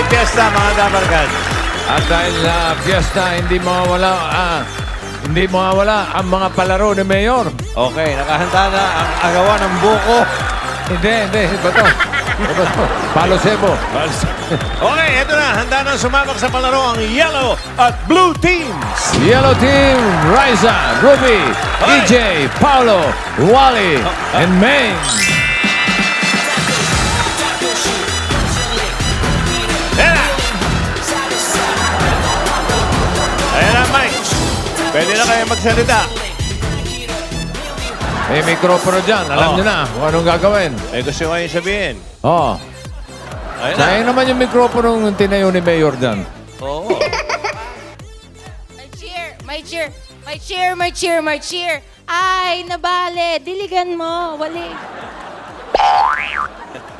fiesta, mga dabarkad. At dahil sa fiesta, hindi mawawala ang mga palaro ni Mayor. Okay, nakahanda na ang agawan ng buko. Hindi. Iba to. Palo Sebo. Okay, eto na. Handa na sumabak sa palaro ang yellow at blue teams. Yellow Team, Riza, Ruby, Hoy! EJ, Paulo, Wally, and Maine. Ayan na. Ayan na, Mike. Pwede na kayo magsalita. May mikropono dyan. Alam Oh. nyo na kung anong gagawin. May gusto ko yung sabihin. Oh. Ayan na. Sayang naman yung mikropono ng tinayo ni Mayor dyan. Oo. My cheer. Ay, nabale. Diligan mo. Wali.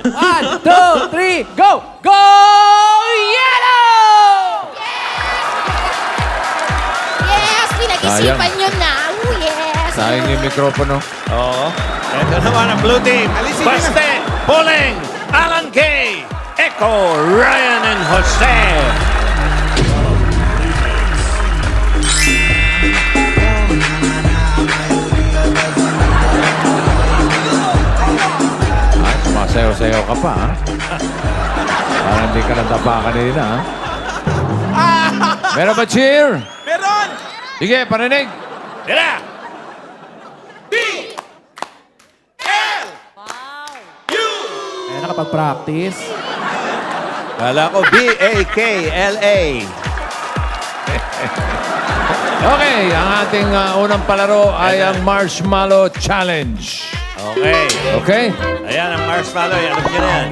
1, 2, 3, go! Go! Yellow! Yes! Pinag-isipan nyo na. Oh, yes! Sayang yung mikropono. Oo. Ito naman ang blue team. Alisin Baste, Poleng, Alan K, Echo, Ryan, and Jose. Ay, sumasayaw-sayaw ka pa, ha? Parang hindi ka natapa kanina, ha? Meron ba cheer? Meron! Sige, parinig. Tira! Kaya nakapag-practice. Kala ko B-A-K-L-A. Okay, ang ating unang palaro ay ang Marshmallow Challenge. Okay. Okay? Ayan ang marshmallow. Alam nyo na yan.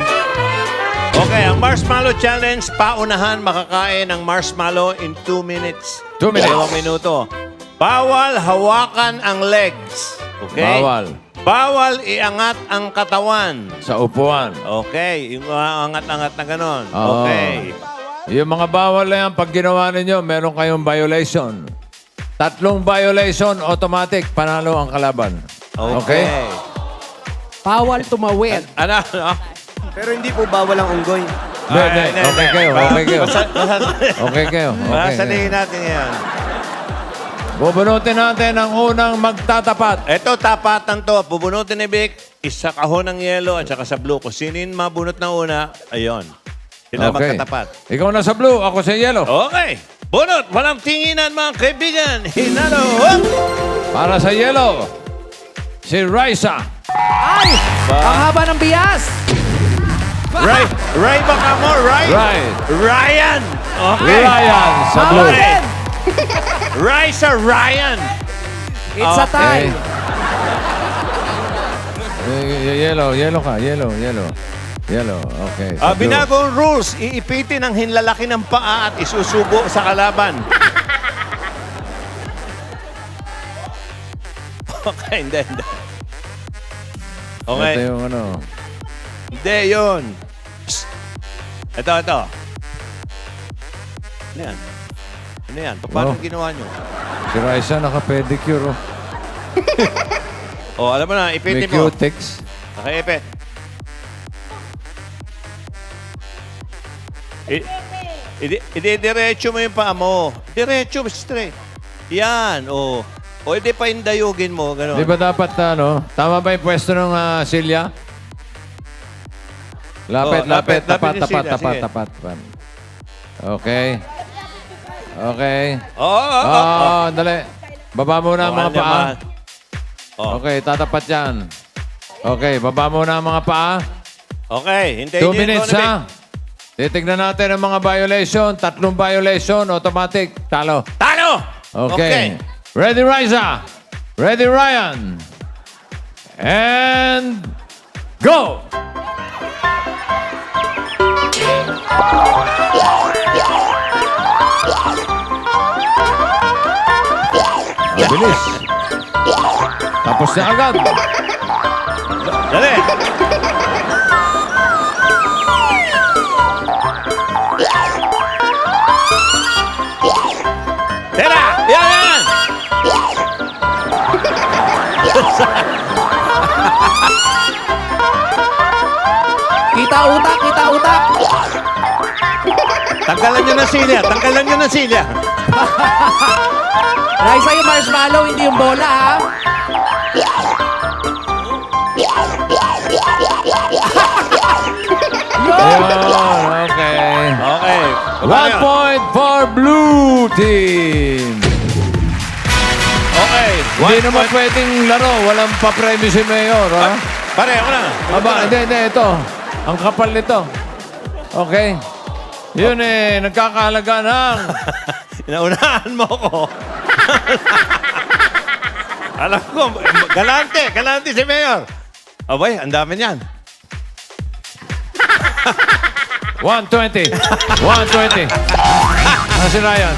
Okay, ang marshmallow challenge, paunahan makakain ng marshmallow in 2 minutes. 2 minutes. 2 minuto. Bawal hawakan ang legs. Okay? Bawal. Bawal iangat ang katawan. Sa upuan. Okay, yung angat-angat na ganon. Oo. Okay. Yung mga bawal na yan, pag ginawa ninyo, meron kayong violation. 3 violation, automatic, panalo ang kalaban. Okay. Bawal tumawid. Ano? Pero hindi po bawal ang unggoy. Hindi. Okay kayo, okay kayo. Okay kayo. Okay. Masalihin natin yan. Bubunutin natin ang unang magtatapat. Ito, tapatan to. Pubunutin ni Vic, isa kahon ng yellow at saka sa blue. Kung sinin mabunot na una, ayun. Sila magkatapat. Ikaw na sa blue, ako sa yellow. Okay. Bunot, walang tinginan mga kaibigan. Hinalo. Hop! Para sa yellow, si Raisa. Ay! Ang haba ng bias! Ray baka mo, Ray? Right. Ryan. Okay. Ryan sa blue. Okay. Ray sa Ryan. It's a tie. Yellow ka. Yellow. Okay. sa blue. Binagong rules, iipitin ang hinlalaki ng paa at isusubo sa kalaban. Okay, hindi. Okay. Ito yung ano. Hindi, yun. Psst. Ito. Ano yan? Ano yan? Paano Oh. ginawa nyo? Si Raisa naka-pedicure. Oh. Alam mo na, May ipitin mo. cutex. Nakaipit. Diretso mo yung paa mo. Diretso, straight. Yan, o. O, hindi pa indayugin mo, gano'n. Di ba dapat, tama ba yung pwesto ng Silya? Lapit. lapit yung Silya, sige. Tapat. Okay. Dali. Baba muna ang mga paa. Oh. Okay, tatapat yan. Okay, baba muna ang mga paa. Okay, hintayin 2 minutes, ha? Titignan natin ang mga violation. 3 violation, automatic. Talo. Talo! Okay. Ready, Riza? Ready, Ryan? And go! Mabilis. Tapos na agad. Dali! Tira! Yan! Kita utak! Tanggalan nyo ng silya. Tanggalan nyo ng silya. Raisa, yung marshmallow, hindi yung bola, ha? Ayun, okay. Okay. 1 point for blue team. Okay. Hindi naman pwedeng laro. Walang pa-premyo si Mayor, ha? Pare, ako na. Aba, hindi, ito. Ang kapal nito. Okay. Yun nagkakahalaga ng... Naunahan mo ko. Alam ko, galante si Mayor. Abay, ang dami niyan. 120. 120. Si Ryan.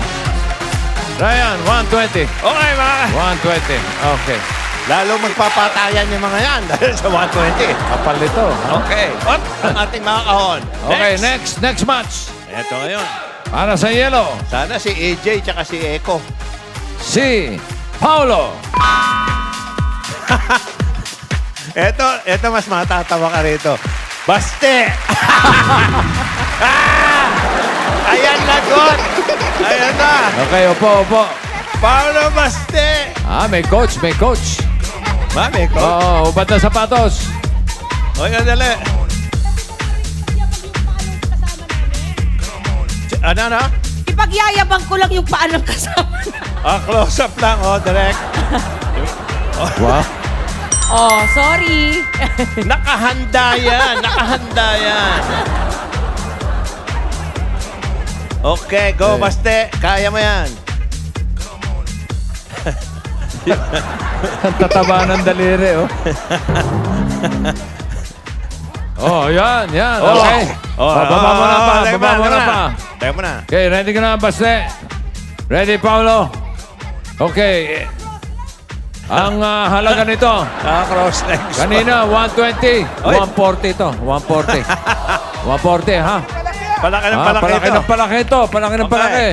Ryan, 120. Okay, mga 120. Okay. lalo magpapatayan yung mga yan dahil sa 120. Kapal nito. ha? Okay. At ang ating mga kahon. Okay, next match. Ito ngayon. Para sa yellow, Sana si AJ tsaka si Eko. si Paulo. Ito mas matatawa ka rito. Baste! Ayan, lagot! Ayan na! Okay, upo. Paolo Baste! May coach. Mami, ko. Oo, ubad na sapatos. Okay, dali. Ano? Ipagyayabang ko lang yung paa ng kasama na. Close up lang, direct. Wow. Oh, sorry. Nakahanda yan. Okay, go, Baste. Kaya mo yan. Ang tataba ng daliri, oh. Oh, yan. Okay. Baba mo na pa. Tayo mo na. Okay, ready ka na, Baste? Ready, Paulo? Okay. Ang halaga nito, Cross legs. kanina, 120. Oy. 140 ito. 140. 140, ha? Palaki ng palaki palaki ito. ng palaki ito. Palaki ng Okay. palaki.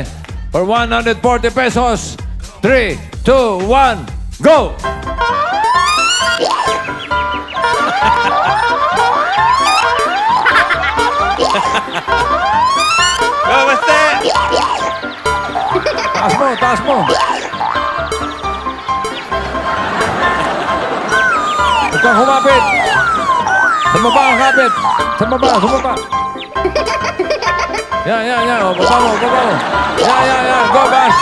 For 140 pesos. 3, 2, 1, go! Go, Baste! Taas mo. Huwag kang humapit. Sumaba ang kapit. Sumaba. Yan. O, baba mo. Yan. Go, Bash.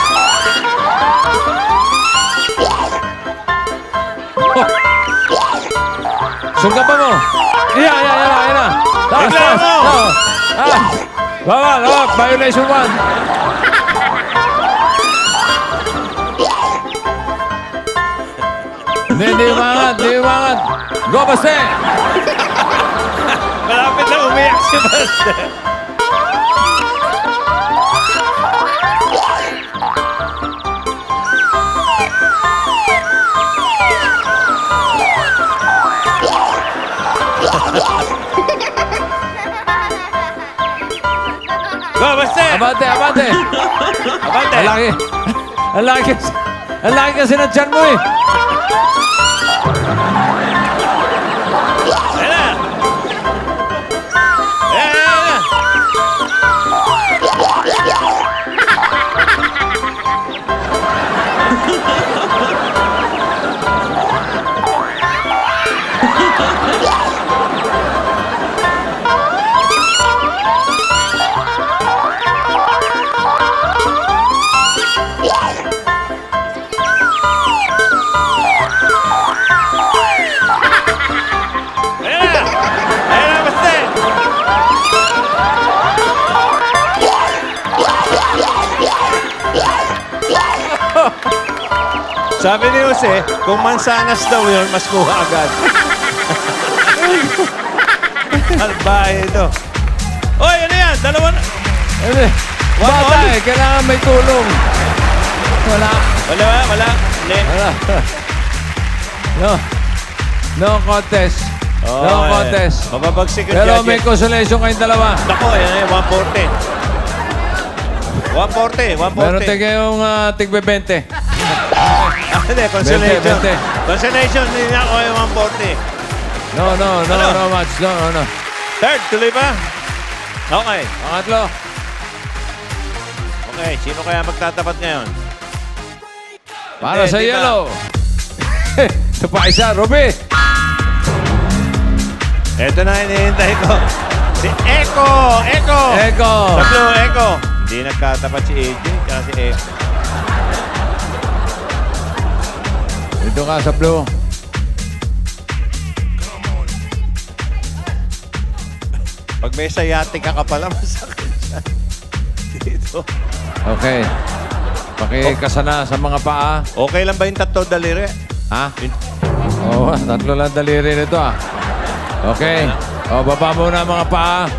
Sungga pa mo. Yan na. Taas. Bigla mo. Bawal. Violation 1. Hindi umangat. Go, Baste! Malapit na umiyak si Baste. Go, Baste! Abante! Abante! Ang laki kasi ng tiyan mo, eh. Ayan na! Ayan! Ayan na, Baste! Sabi ni Jose, kung mansanas daw yun, mas kuha agad. Albahe ito. Oy, ano yan? Dalawa na. Bata, eh. Kailangan may tulong. Wala. Wala. Hindi. No contest. No contest. Mababagsik ang Pero judges. may consolation kayong dalawa. Nako, yan 140. 140. Meron tayo kayong tigbe 20. Hindi, consolation. 20. Consolation, hindi na ako yung 140. No match. No. Third, tuloy pa? Okay. Pangatlo. Okay, sino kaya magtatapat ngayon? Para Hindi, sa di ba? yellow. Ito pa isa, Ruby. Ito na hinihintay ko. Si Eko! Eko! Eko. Sa blue, Eko. Hindi nagkatapat si AJ, kaya si Eko. Dito ka sa blue. Pag may sayate ka pala, masakit siya. Dito. Okay. Pakikasana sa mga paa. Okay lang ba yung tatlo daliri? Ha? Oo, tatlo lang daliri nito ah. Okay. O, baba muna ang mga paa.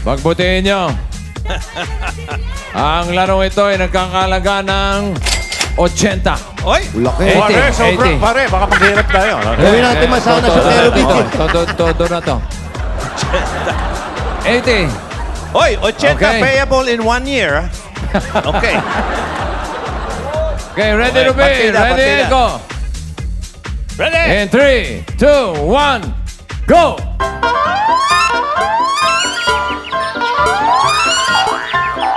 Pagbutihin nyo. Ang larong ito ay nagkakalaga ng 80. Oy! Laki. Pare, 80, sobra. 80. Pare, baka maghirap tayo. Gawin natin masana sa Terobit. Todo na to. 80. Oy, 80 Okay. payable in 1 year. Okay. Okay, ready Okay, to be. partida, Ready, partida. go. Ready? In 3, 2, 1, go!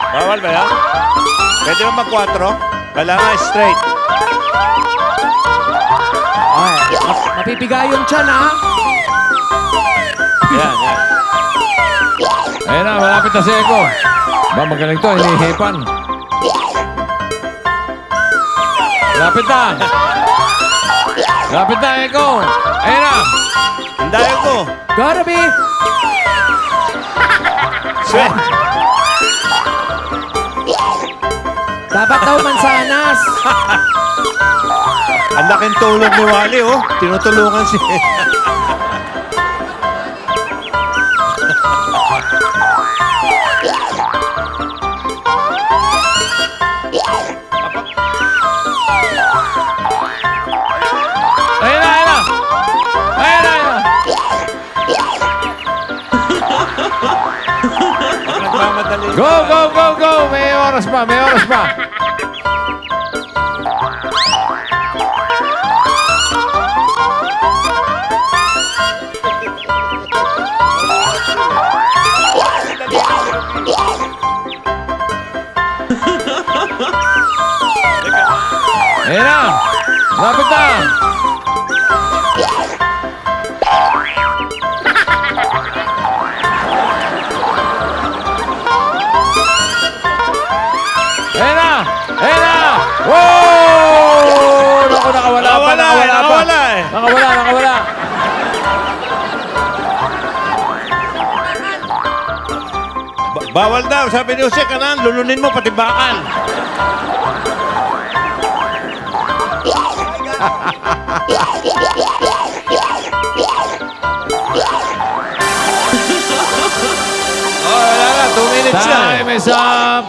Bawal ba yan? Pwede mo mag-4? Kailangan straight. Ay, mapipiga yung tiyan, ha? Yan, yan. Ayun na, malapit na si Eko. Ba, magaling to, hinihipan. Lapit na. Lapit na, Eko. Ayun na. Hindayan ko. Go, Ruby! Sweat. Dapat daw mansanas. Ang laking tulog ni Wally, oh. Tinutulungan si... Ayun na, ayun na. Ayun na, ayun na. Nagmamadali. Go, go, go, go. May oras pa, may oras pa. Ayun na. Lapit na. Ayun na. Ayun na. Wow! Naku, nakawala pa, Nakawala, nakawala pa. nakawala eh. Nakawala, nakawala. Bawal daw. Sabi ni Jose, kanan, lulunin mo pati bakal. Oh, wala na. 2 minutes na. Time is up.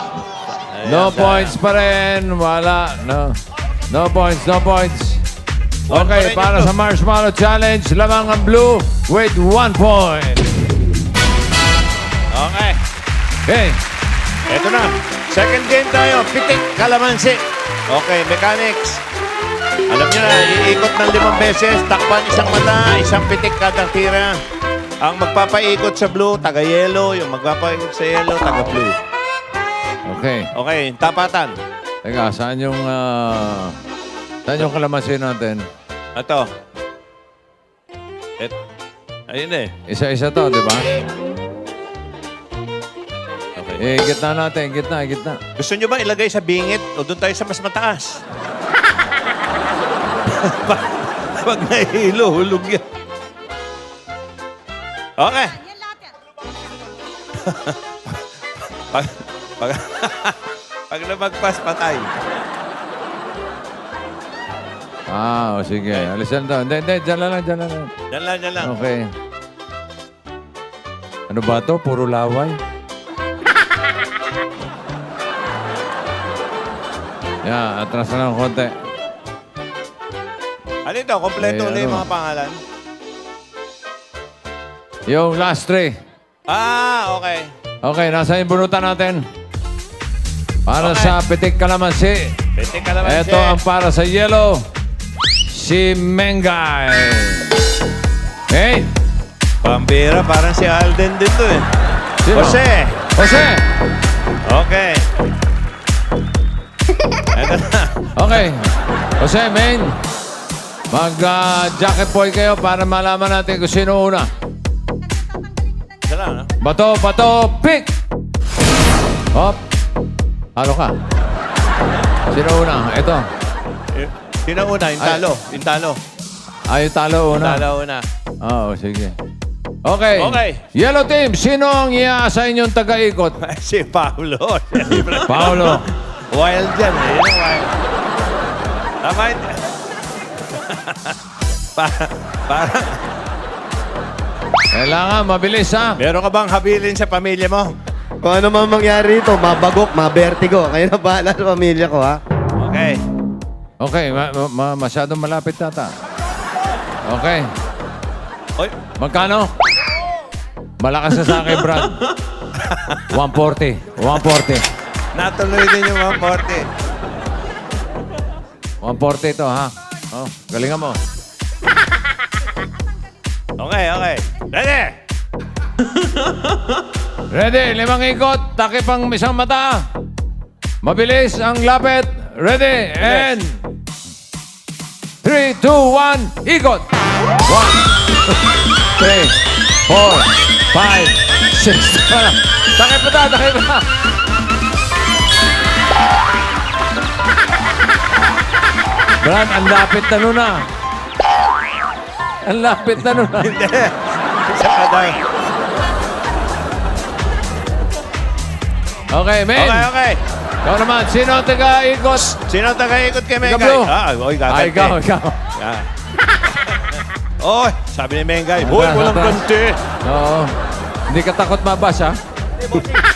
No Ayan, points pa rin. Wala. No. No points, no points. One Okay, pa rin para ito. sa Marshmallow Challenge, lamang ang blue with 1 point. Okay. Okay. Eto na. Second game tayo. Pitik, kalamansi. Okay, mechanics. Alam niyo na, iikot ng 5 beses. Takpan isang mata, isang pitik kada tira. Ang magpapaikot sa blue, taga-yellow. Yung magpapaikot sa yellow, taga-blue. Okay. Okay, tapatan. Teka, saan yung kalamansi natin? Ito. Ayun eh. Isa-isa to, di ba? Okay. Gitna natin, gitna. Gusto nyo ba ilagay sa bingit o doon tayo sa mas mataas? Pag nahihilo, hulog yan. Okay. pag, pag, pag lumagpas, patay. O sige. Alisan to. Hindi, dyan lang. Yan lang, yan lang. Okay. Ano ba to? Puro laway? Yeah, atras na ng konti. Ano ito? Kompleto Eh, ulit yung ano? mga pangalan? Yung last three. Okay. Okay, nasa yung bunutan natin. Para Okay. sa pitik kalamansi. Pitik kalamansi. Ito ang para sa yellow. Si Mengay. Hey! Pambira, parang si Alden dito eh. Sino? Jose! Jose! Okay. Eto na. Okay. Jose, Main. Mag-jacket boy kayo para malaman natin kung sino una. Isa lang, no? Bato, pick! Hop. Halo ka. Sino una? Ito. Sino una? Yung talo. Yung talo. Yung talo una. Talo una. Oo, sige. Okay. Okay. Yellow team, sino ang i-assign yung taga-ikot? Si Paolo. Siyempre. Paolo. Wild yan eh. Yun ang wild. Tama yun. Parang, Kailangan, mabilis ha. meron ka bang habilin sa pamilya mo? Kung ano man mangyari rito, mabagok, mabertigo. Kayo na bahala sa pamilya ko, ha? Okay. Okay, masyadong malapit tata. Okay. Oy, Magkano? Malakas na sa akin, Brad. 140. 140. natuloy din yung 140. 140 ito, ha? Oh, galingan mo. Okay, okay. Ready? Ready, 5 ikot. Takip ang isang mata. Mabilis ang lapit. Ready, and 3, 2, 1, ikot. 1, 3, 4, 5, 6. Takip pa ta, takip pa ta. Brad, ang lapit na nun na. Ang lapit na nun na. Hindi. Isa ka daw. Okay, men. Okay, okay. Ikaw naman, sino ang taga-ikot? Sino taga-ikot kay Mengay? Ikaw, Blue. Oy, Ay, ikaw. Yan. Oy, sabi ni Mengay, hoy, walang ganti. Oo. Hindi ka takot mabas, ha?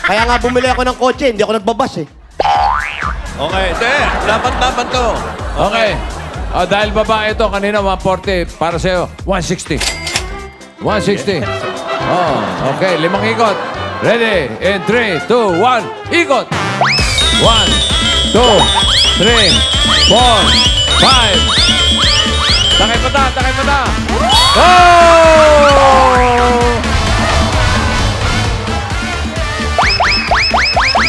Kaya nga bumili ako ng kotse, hindi ako nagbabas, eh. Okay, ito laban to. Okay. Dahil babae ito, kanina 140. Para sa'yo, 160. 160. Oh, okay. 5 ikot. Ready? In 3, 2, 1. Ikot! 1, 2, 3, 4, 5. Takay pa ta, takay pa ta. Oh!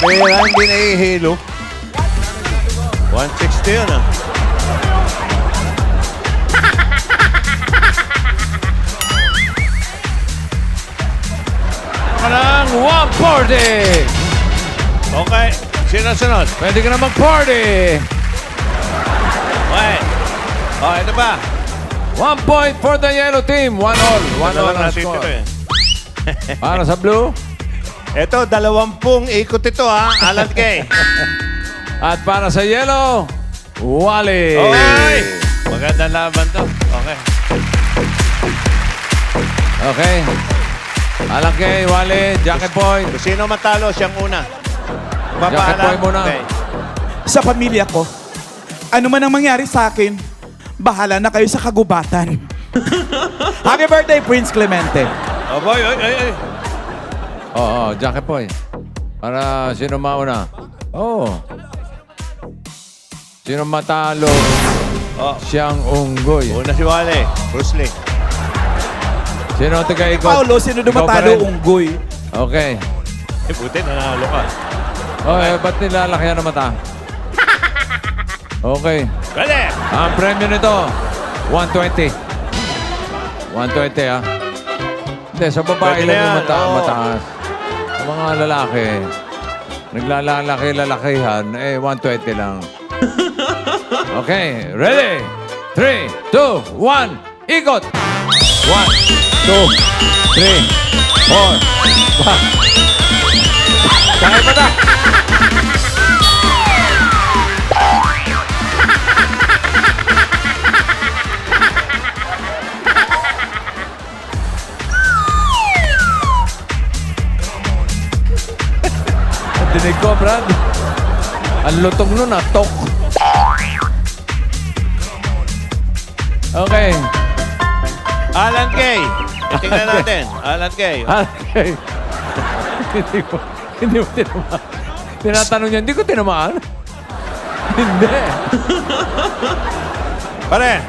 Pera, hindi nahihilo. 160 yun, ah. Parang 140. Okay, sino sunod? Pwede ka na mag-party. Okay. Oh, ito pa. 1 point for the yellow team. 1 all. 1 all ang natin score. ito, eh. Para sa blue. Ito, 20 ikot ito, ha? Alan Kay. At para sa yellow, Wally. Okay. Magandang laban to. Okay. Okay. Alam kay Wally, Jacket Boy. Kung sino matalo, siyang una. Jacket Boy muna. Okay. Sa pamilya ko, ano man ang mangyari sa akin, bahala na kayo sa kagubatan. Happy birthday, Prince Clemente. Oh, boy, ay. Oo, Jacket Boy. Para sino mauna? Oo. Sino matalo, Oh, siyang unggoy. una si Wale. Bruce Lee. Sino ang taga-ikot? Paulo, sino Ikaw pa dumatalo? rin. Unggoy. Okay. Buti, nanalo ka. Okay, ba't nilalakyan ang mata? Okay. Ready? Ang premyo nito, 120. 120, ha? Hindi, sa babae Pwede lang na yung yan, oo. mataas. Sa mga lalaki, naglalaki-lalakihan, 120 lang. Okay, ready? 3, 2, 1, ikot! 1, 2, 3, 4, 5. Sakay pa ta! Dinig ko, Brad. Ang lutong nun, tok. Okay. Alan Kay. Tingnan natin. Alan Kay. Okay. hindi mo tinamaan. Tinatanong niya, hindi ko tinamaan. Hindi. Pare,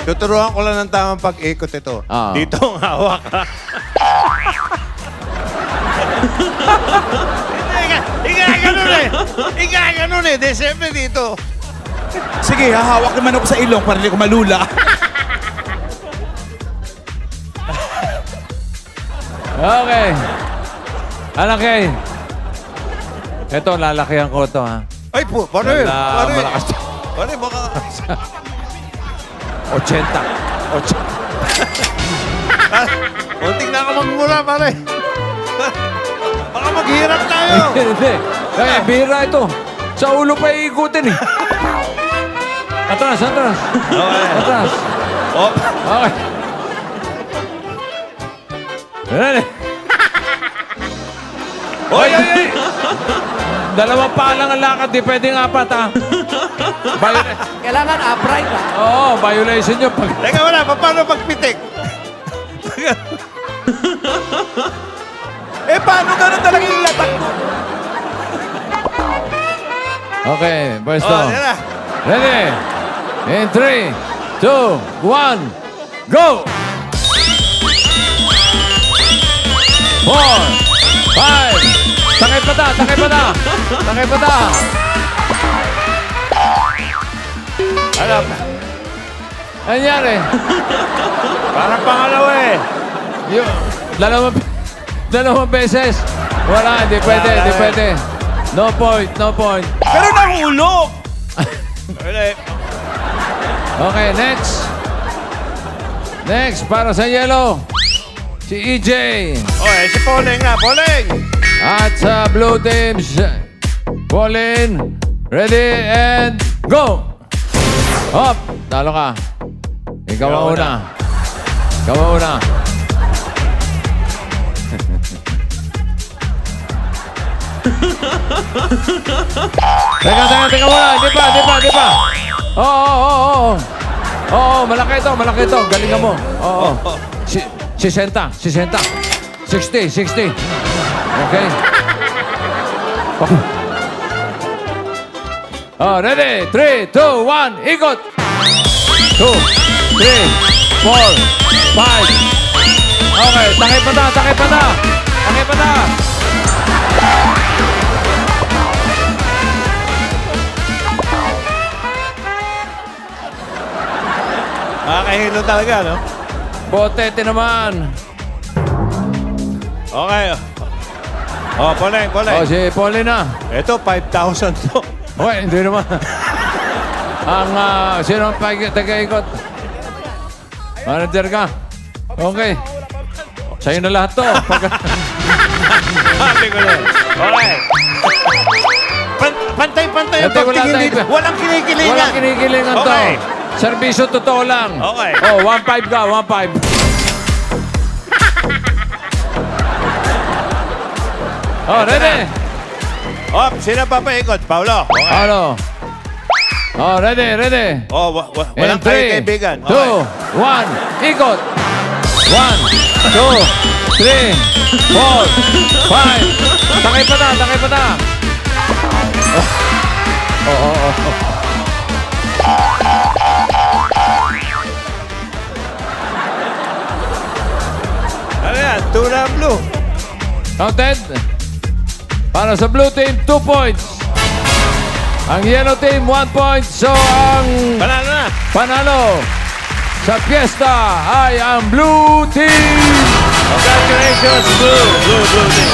tuturuan ko lang ng tamang pag-ikot ito. Ah. Dito ang hawak ka. Hindi ka ganun di siyempre dito. Sige, hahawak naman ako sa ilong para hindi ko malula. Okay. Alaki. Ito, lalakihan ko ito, ha? Ay po, pare. Pare. Malakas. Pare, baka... 80. Muntik na ako magmura, pare. Baka maghirap tayo. Hindi. Kaya, bihira ito. Sa ulo pa iikutin, eh. Atras, atras. Okay. Atras. Oh, Okay. Ready? Oy, oy, oy! Dalawang paa lang ang lakad, di pwedeng apat, ha? Kailangan upright, ha? Oo, violation nyo. Pag... teka wala, paano pagpitik? Paano ganun talaga yung latak mo? Okay, pwesto. Oh, yan na. Ready? In 3, 2, 1, go! 4, 5, takay pa ta, takay pa ta, takay pa ta. Alam, Ano nangyari? parang pangalawa eh. Yung, dalawang beses. Wala, hindi pwede, hindi pwede. No point, no point. Pero nahulog! Ulit. Okay, next. Next, para sa yellow. Si EJ. Okay, si Poleng nga, Poleng. At sa blue teams, Pauline, ready and go! Hop! Talo ka. Ikaw ang una. Ikaw ang una. Teka muna. Di pa. Oo. Oo, malaki ito. Galingan mo. Oo. 60. 60. Okay. Oh, ready? 3, 2, 1, ikot! 2, 3, 4, 5. Okay, takay pa na. Nakakahilo talaga, no? Botete naman. Okay. Oh, Poleng. Oh, si Pauline na. Ito, 5,000 to. Okay, hindi naman. Ang, sino ang taga-ikot? Manager ka? Okay. Sa'yo na lahat to. Sabi ko na. Okay. Pantay-pantay ang Ito, wala pagtingin tayo. dito. Walang kinikilingan. Walang kinikilingan to. Okay. Serbisyo totoo lang. Okay. Oh, 1.5 ka, 1.5. Oh, ready? Oh, sino pa paikot? Paulo. Okay. Ano? Oh, ready? Oh, walang In 3, kaibigan. 2, 1, ikot! 1, 2, 3, 4, 5. Takay pa na. Oh. Ano yan? Tuna blue. Counted. Para sa blue team, 2 points. Ang yellow team, 1 point. So, ang Panalo na. panalo sa piyesta ay ang blue team. Congratulations, blue team.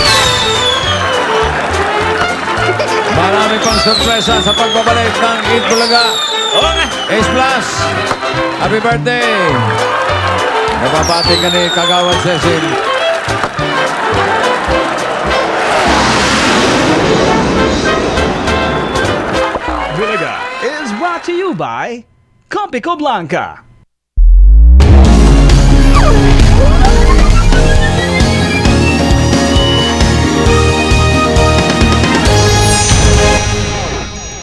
Marami pang sorpresa sa pagbabalik ng Eat Bulaga. Okay. Ace Plus, happy birthday! Nababati ka ni Kagawan Cecil. Bulaga is brought to you by Compico Blanca.